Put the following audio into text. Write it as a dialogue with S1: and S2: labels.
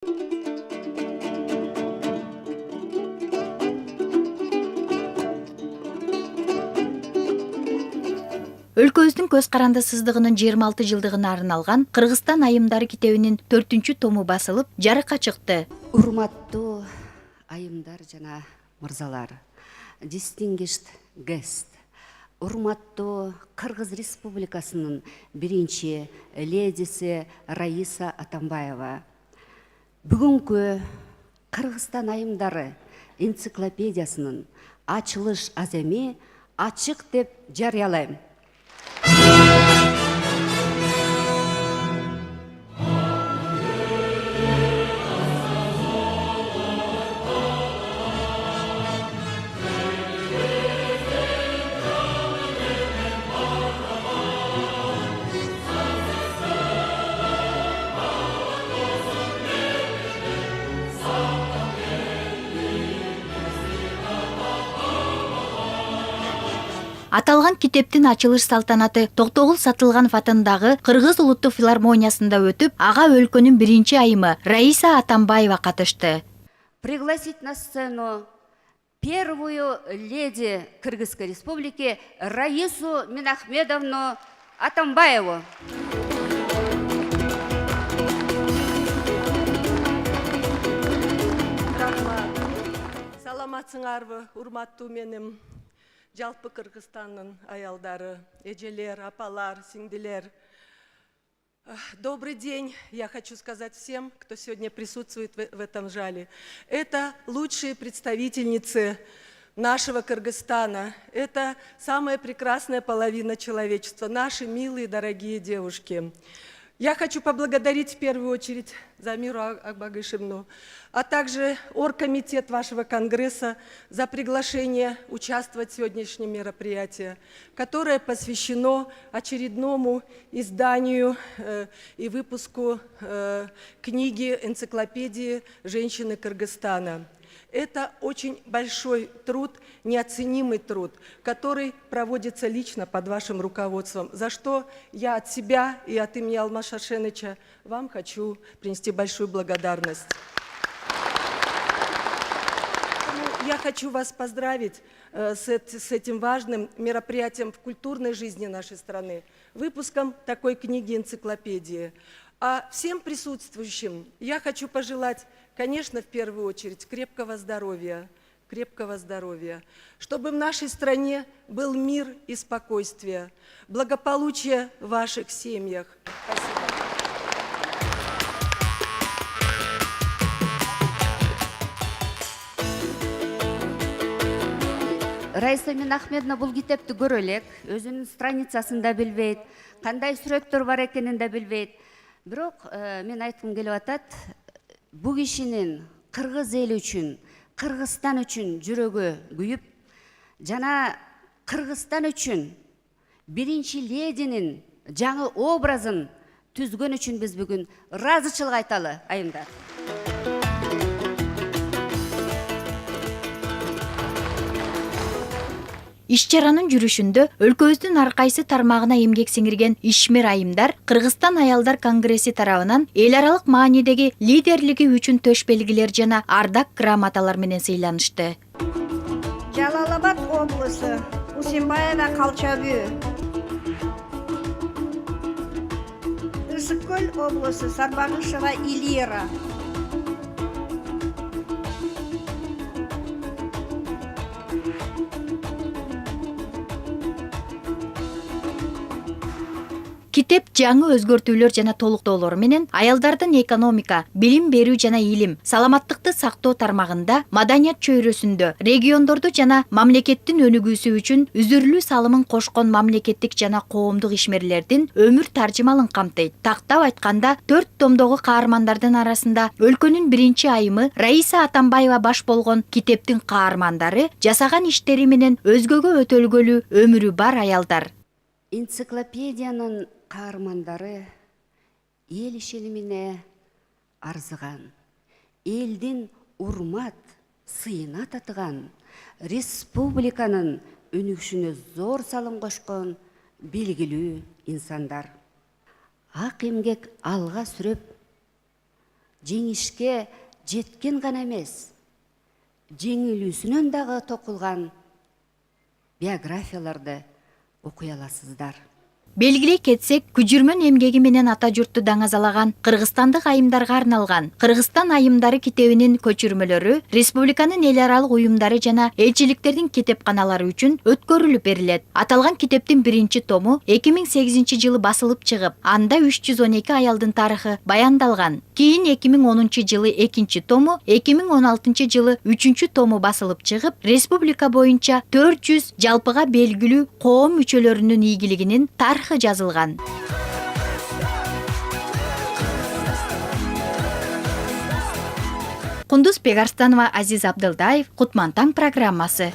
S1: Өлкөбүздүн көз карандысыздыгынын 26 жылдыгына арналган Кыргызстан айымдары китебинин 4-тому басылып, жарыкка чыкты.
S2: Урматтуу айымдар жана мырзалар, distinguished guest, урматтуу Кыргыз Республикасынын биринчи ледиси Раиса Атамбаева. Бүгүнкү Кыргызстан айымдары энциклопедиясынын ачылыш аземи ачык деп жарыялайм.
S1: Аталган китептин ачылыш салтанаты Токтогул Сатылганов атындагы Кыргыз улуттук филармониясында өтүп, ага өлкөнүн биринчи айымы Раиса Атамбаева катышты.
S2: Пригласить на сцену первую леди Кыргызской республики Раису Минахмедовну Атамбаеву.
S3: Саламатсыңарбы, урматтуу меним жалпы Кыргызстандын аялдары, эжелер, апалар, сиңдилер. Добрый день, я хочу сказать всем, кто сегодня присутствует в этом зале. Это лучшие представительницы нашего Кыргызстана. Это самая прекрасная половина человечества, наши милые, дорогие девушки. Я хочу поблагодарить в первую очередь Замиру Акбагышевну, а также оргкомитет вашего Конгресса за приглашение участвовать в сегодняшнем мероприятии, которое посвящено очередному изданию и выпуску книги энциклопедии «Женщины Кыргызстана». Это очень большой труд, неоценимый труд, который проводится лично под вашим руководством, за что я от себя и от имени Алмаз Шаршеныча вам хочу принести большую благодарность. Я хочу вас поздравить с этим важным мероприятием в культурной жизни нашей страны, выпуском такой книги-энциклопедии. А всем присутствующим я хочу пожелать, конечно, в первую очередь, крепкого здоровья, чтобы в нашей стране был мир и спокойствие, благополучие в ваших семьях. Спасибо.
S2: Раиса Минахмедовна бул китепти көрө элек, өзүнүн страницасында билбейт, кандай сүрөттөр бар экенин да билбейт. Бирок мен айткым келип атат, бул кишинин кыргыз эли үчүн, Кыргызстан үчүн жүрөгү күйүп, жана Кыргызстан үчүн биринчи лединин жаңы образын түзгөн үчүн биз бүгүн ыраазычылык айталы, айымдар.
S1: Иш-чаранын жүрүшүндө өлкөбүздүн ар кайсы тармагына эмгек сиңирген ишмер айымдар Кыргызстан аялдар конгресси тарабынан эл аралык маанидеги лидерлиги үчүн төш белгилер жана ардак грамоталар менен сыйланышты.
S4: Жалал-Абад облусу, Усимбаева Калчабүй. Ысык-Көл облусу, Сарбагышева Илира.
S1: Китеп жаңы өзгөртүүлөр жана толуктоолор менен аялдардын экономика, билим берүү жана илим, саламаттыкты сактоо тармагында, маданият чөйрөсүндө, региондорду жана мамлекеттин өнүгүүсү үчүн үзүрлүү салымын кошкон мамлекеттик жана коомдук ишмерлердин өмүр таржымалын камтыйт. Тактап айтканда, 4 томдогу каармандардын арасында өлкөнүн биринчи айымы Раиса Атамбаева баш болгон китептин каармандары жасаган иштери менен өзгөгө өтөлгөлүү өмүрү бар аялдар.
S2: Энциклопедиянын каармандары эл ишенимине арзыган, элдин урмат, сыйына татыган, республиканын өнүгүшүнө зор салым кошкон белгилүү инсандар. Ак эмгек алга сүрөп, жеңишке жеткен гана эмес, жеңилүүсүнөн дагы токулган биографияларды окуй аласыздар.
S1: Белгилей кетсек, күжүрмөн эмгеги менен ата журтту даңазалаган кыргызстандык айымдарга арналган Кыргызстан айымдары китебинин көчүрмөлөрү республиканын эл аралык уюмдары жана элчиликтердин китепканалары үчүн өткөрүлүп берилет. Аталган китептин биринчи тому 2008 жылы басылып чыгып, анда 312 аялдын тарыхы баяндалган. Кийин 2010 жылы экинчи тому, 2016 жылы 3 тому басылып чыгып, республика боюнча 400 жалпыга белгилүү коом мүчөлөрүнүн ийгилигинин тарыхы жазылган. Кундуз Пегарстанова, Азиз Абдылдаев, Кутман таң программасы.